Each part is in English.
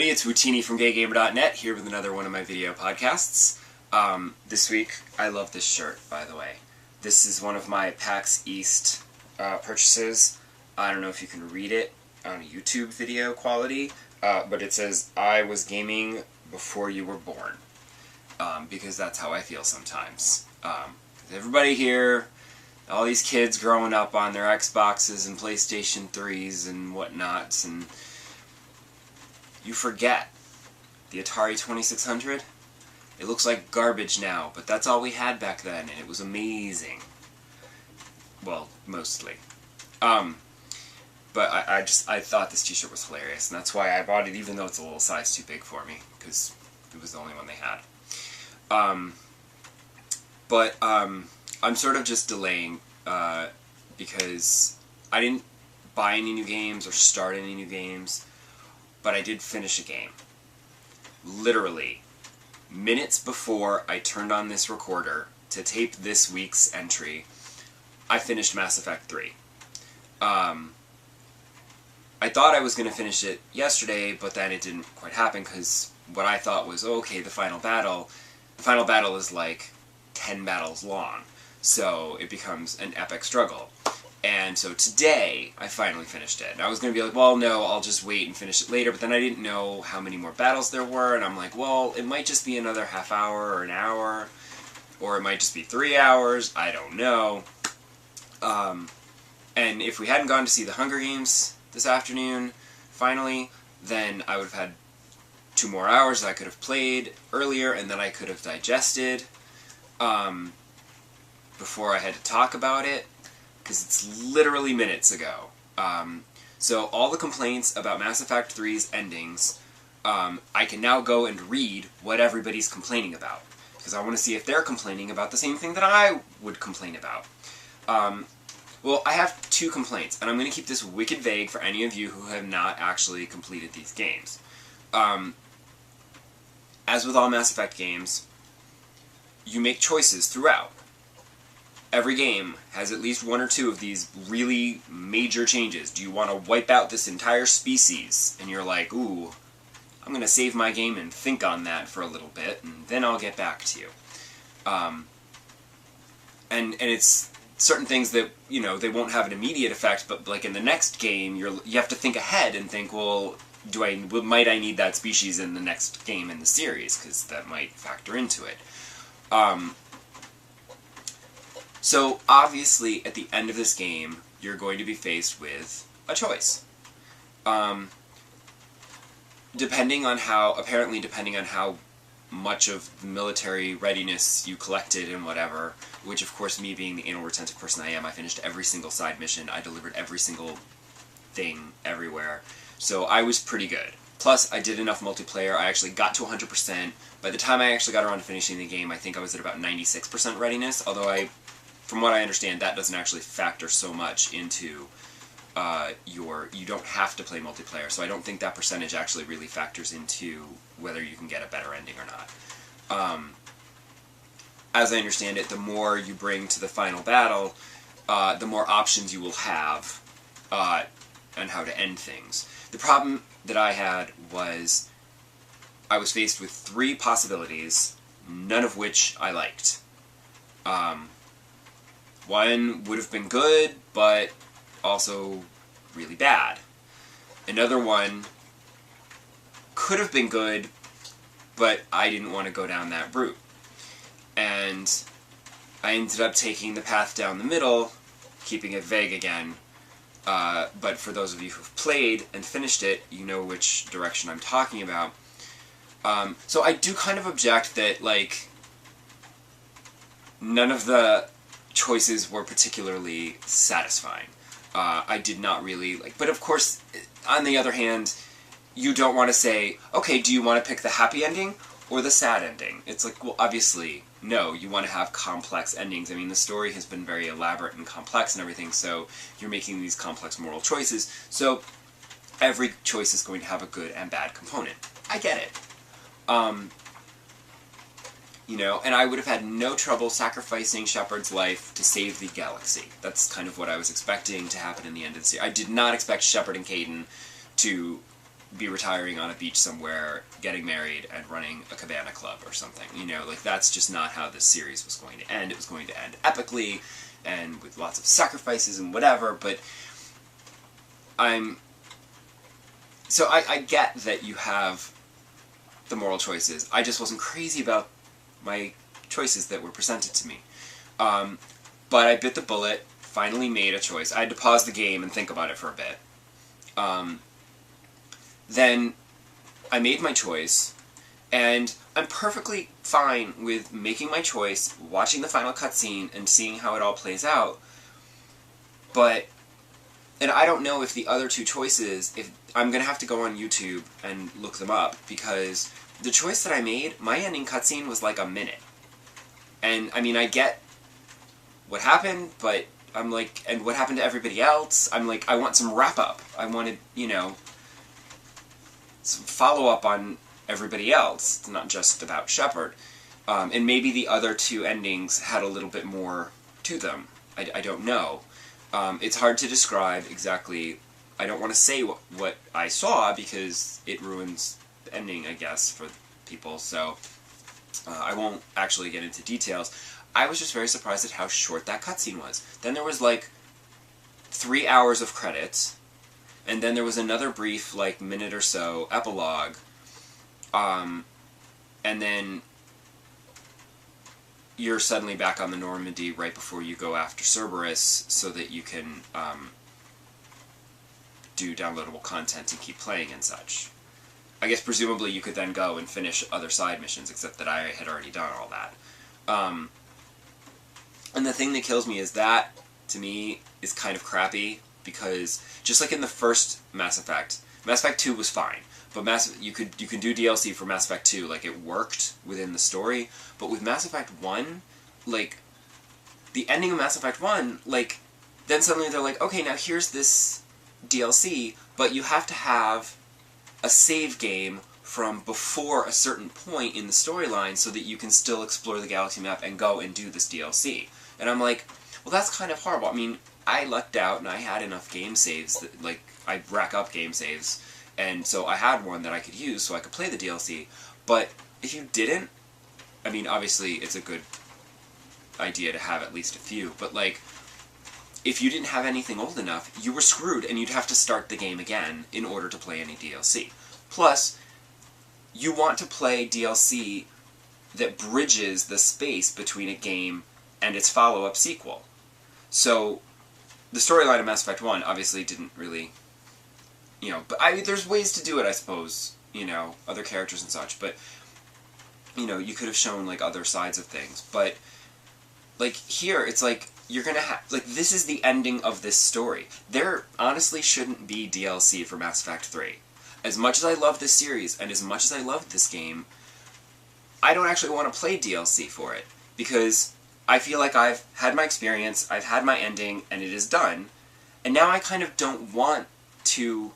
everybody, it's Wootini from GayGamer.net, here with another one of my video podcasts. This week, I love this shirt, by the way. This is one of my PAX East purchases. I don't know if you can read it on YouTube video quality, but it says, "I was gaming before you were born," because that's how I feel sometimes. Everybody here, all these kids growing up on their Xboxes and PlayStation 3s and whatnots, and you forget the Atari 2600. It looks like garbage now, but that's all we had back then, and it was amazing. Well, mostly. But I thought this t-shirt was hilarious, and that's why I bought it, even though it's a little size too big for me, because it was the only one they had. I'm sort of just delaying, because I didn't buy any new games or start any new games, but I did finish a game. Literally, minutes before I turned on this recorder to tape this week's entry, I finished Mass Effect 3. I thought I was going to finish it yesterday, but then it didn't quite happen, because what I thought was, okay, the final battle is like 10 battles long, so it becomes an epic struggle. And so today, I finally finished it. And I was going to be like, well, no, I'll just wait and finish it later, but then I didn't know how many more battles there were, and I'm like, well, it might just be another half hour or an hour, or it might just be 3 hours, I don't know. And if we hadn't gone to see the Hunger Games this afternoon, finally, then I would have had 2 more hours that I could have played earlier, and then I could have digested before I had to talk about it, because it's literally minutes ago. So all the complaints about Mass Effect 3's endings, I can now go and read what everybody's complaining about, because I want to see if they're complaining about the same thing that I would complain about. Well, I have 2 complaints, and I'm going to keep this wicked vague for any of you who have not actually completed these games. As with all Mass Effect games, you make choices throughout. Every game has at least 1 or 2 of these really major changes. Do you want to wipe out this entire species? And you're like, ooh, I'm going to save my game and think on that for a little bit, and then I'll get back to you. And it's certain things that, you know, they won't have an immediate effect, but like in the next game, you have to think ahead and think, well, might I need that species in the next game in the series? Because that might factor into it. So, obviously, at the end of this game, you're going to be faced with a choice. Depending on how much of the military readiness you collected and whatever, which of course, me being the anal retentive person I am, I finished every single side mission, I delivered every single thing everywhere, so I was pretty good. Plus, I did enough multiplayer, I actually got to 100%. By the time I actually got around to finishing the game, I think I was at about 96% readiness, although from what I understand, that doesn't actually factor so much into you don't have to play multiplayer, so I don't think that percentage actually really factors into whether you can get a better ending or not. As I understand it, the more you bring to the final battle, the more options you will have on how to end things. The problem that I had was I was faced with 3 possibilities, none of which I liked. One would have been good, but also really bad. Another one could have been good, but I didn't want to go down that route. And I ended up taking the path down the middle, keeping it vague again. But for those of you who've played and finished it, you know which direction I'm talking about. So I do kind of object that, like, none of the choices were particularly satisfying. I did not really like, but of course, on the other hand, you don't want to say, okay, do you want to pick the happy ending or the sad ending? It's like, well, obviously, no, you want to have complex endings. I mean, the story has been very elaborate and complex and everything, so you're making these complex moral choices, so every choice is going to have a good and bad component. I get it. You know, and I would have had no trouble sacrificing Shepard's life to save the galaxy. That's kind of what I was expecting to happen in the end of the series. I did not expect Shepard and Kaidan to be retiring on a beach somewhere, getting married, and running a cabana club or something. You know, like, that's just not how this series was going to end. It was going to end epically, and with lots of sacrifices and whatever, but So I get that you have the moral choices. I just wasn't crazy about my choices that were presented to me. But I bit the bullet, finally made a choice. I had to pause the game and think about it for a bit. Then I made my choice, and I'm perfectly fine with making my choice, watching the final cutscene, and seeing how it all plays out. And I don't know if the other two choices, if I'm going to have to go on YouTube and look them up, because the choice that I made, my ending cutscene was like a minute. And, I mean, I get what happened, but I'm like, and what happened to everybody else? I'm like, I want some wrap-up. I wanted, you know, some follow-up on everybody else. It's not just about Shepard. And maybe the other two endings had a little bit more to them. I don't know. It's hard to describe exactly. I don't want to say what I saw because it ruins the ending, I guess, for people, so I won't actually get into details. I was just very surprised at how short that cutscene was. Then there was like 3 hours of credits, and then there was another brief, like, minute or so epilogue, and then you're suddenly back on the Normandy right before you go after Cerberus so that you can do downloadable content and keep playing and such. I guess presumably you could then go and finish other side missions, except that I had already done all that. And the thing that kills me is that, to me, is kind of crappy, because just like in the first Mass Effect 2 was fine. But you can do DLC for Mass Effect 2, like, it worked within the story. But with Mass Effect 1, like, the ending of Mass Effect 1, like, then suddenly they're like, okay, now here's this DLC, but you have to have a save game from before a certain point in the storyline so that you can still explore the galaxy map and go and do this DLC. And I'm like, well, that's kind of horrible. I mean, I lucked out and I had enough game saves that, like, I rack up game saves, and so I had one that I could use so I could play the DLC. But if you didn't, I mean, obviously it's a good idea to have at least a few, but, like, if you didn't have anything old enough, you were screwed and you'd have to start the game again in order to play any DLC. Plus, you want to play DLC that bridges the space between a game and its follow-up sequel. So, the storyline of Mass Effect 1 obviously didn't really, you know, but there's ways to do it, I suppose, you know, other characters and such, but, you know, you could have shown, like, other sides of things, but, like, here, it's like, you're gonna have, like, this is the ending of this story. There honestly shouldn't be DLC for Mass Effect 3. As much as I love this series, and as much as I love this game, I don't actually want to play DLC for it, because I feel like I've had my experience, I've had my ending, and it is done, and now I kind of don't want to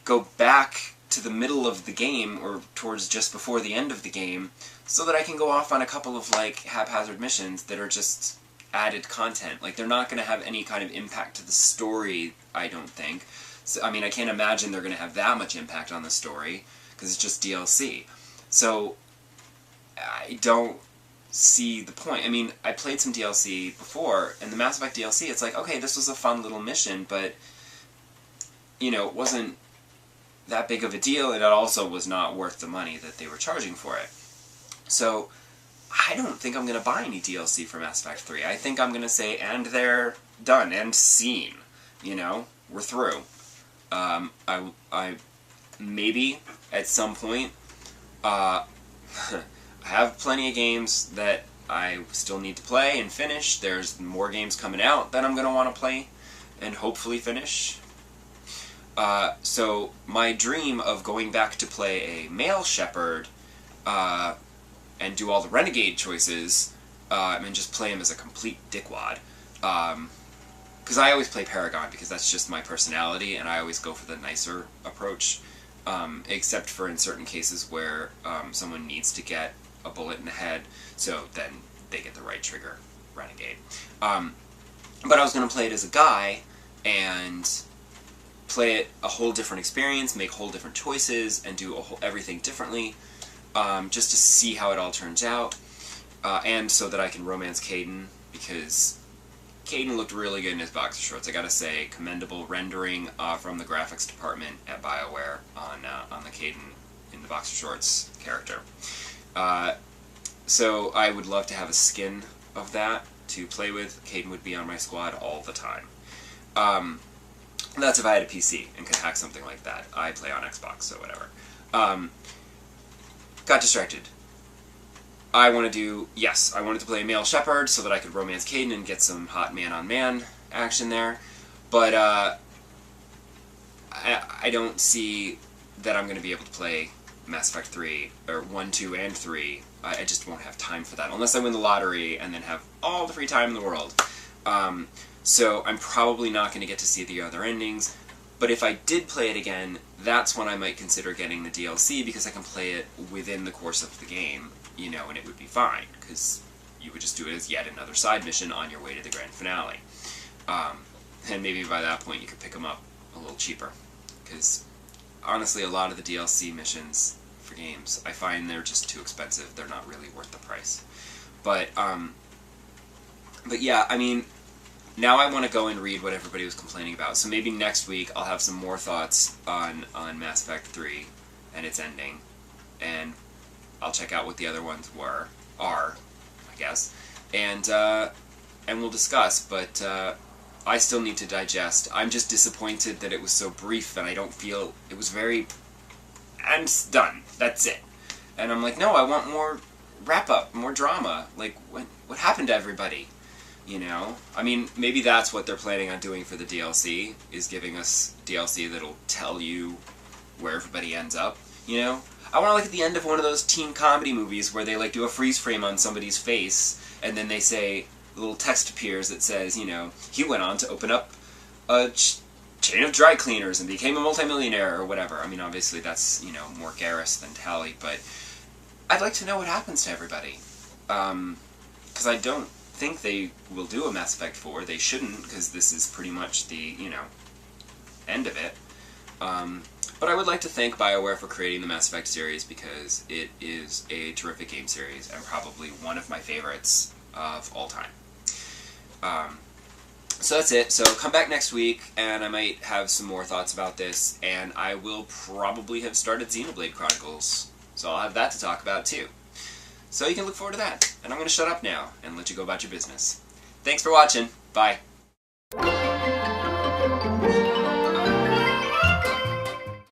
go back to the middle of the game, or towards just before the end of the game, so that I can go off on a couple of, like, haphazard missions that are just added content. Like, they're not going to have any kind of impact to the story, I don't think. So, I mean, I can't imagine they're going to have that much impact on the story, because it's just DLC. So, I don't see the point. I mean, I played some DLC before, and the Mass Effect DLC, it's like, okay, this was a fun little mission, but, you know, it wasn't that big of a deal, and it also was not worth the money that they were charging for it. So, I don't think I'm going to buy any DLC for Mass Effect 3. I think I'm going to say, and they're done, and seen. You know, we're through. I maybe, at some point, I have plenty of games that I still need to play and finish. There's more games coming out that I'm going to want to play and hopefully finish. So, my dream of going back to play a male Shepard, and do all the Renegade choices, and just play him as a complete dickwad. Because I always play Paragon, because that's just my personality, and I always go for the nicer approach, except for in certain cases where someone needs to get a bullet in the head, so then they get the right trigger, Renegade. But I was going to play it as a guy, and play it a whole different experience, make whole different choices, and do everything differently, just to see how it all turns out, and so that I can romance Caden, because Caden looked really good in his boxer shorts. I gotta say, commendable rendering from the graphics department at BioWare on the Caden in the boxer shorts character. So I would love to have a skin of that to play with. Caden would be on my squad all the time. That's if I had a PC and could hack something like that. I play on Xbox, so whatever. Got distracted. I wanted to play a male shepherd so that I could romance Caden and get some hot man-on-man action there. But I don't see that I'm going to be able to play Mass Effect 3, or 1, 2, and 3. I just won't have time for that, unless I win the lottery and then have all the free time in the world. So I'm probably not going to get to see the other endings, but if I did play it again, that's when I might consider getting the DLC, because I can play it within the course of the game, you know, and it would be fine, because you would just do it as yet another side mission on your way to the grand finale. And maybe by that point you could pick them up a little cheaper, because honestly a lot of the DLC missions for games, I find they're just too expensive. They're not really worth the price. But yeah, I mean, now I want to go and read what everybody was complaining about. So maybe next week I'll have some more thoughts on Mass Effect 3 and its ending, and I'll check out what the other ones are, I guess, and we'll discuss. But I still need to digest. I'm just disappointed that it was so brief, and I don't feel it was very. And it's done. That's it. And I'm like, no, I want more wrap-up, more drama. Like, what happened to everybody? You know? I mean, maybe that's what they're planning on doing for the DLC, is giving us DLC that'll tell you where everybody ends up, you know? I want to look at the end of one of those teen comedy movies where they, like, do a freeze frame on somebody's face, and then they say, a little text appears that says, you know, he went on to open up a chain of dry cleaners and became a multimillionaire, or whatever. I mean, obviously that's, you know, more Garrus than Tally, but I'd like to know what happens to everybody. Because I don't think they will do a Mass Effect 4. They shouldn't, because this is pretty much the, you know, end of it. But I would like to thank BioWare for creating the Mass Effect series, because it is a terrific game series, and probably one of my favorites of all time. So that's it. So come back next week, and I might have some more thoughts about this, and I will probably have started Xenoblade Chronicles, so I'll have that to talk about too. So you can look forward to that. And I'm going to shut up now and let you go about your business. Thanks for watching. Bye.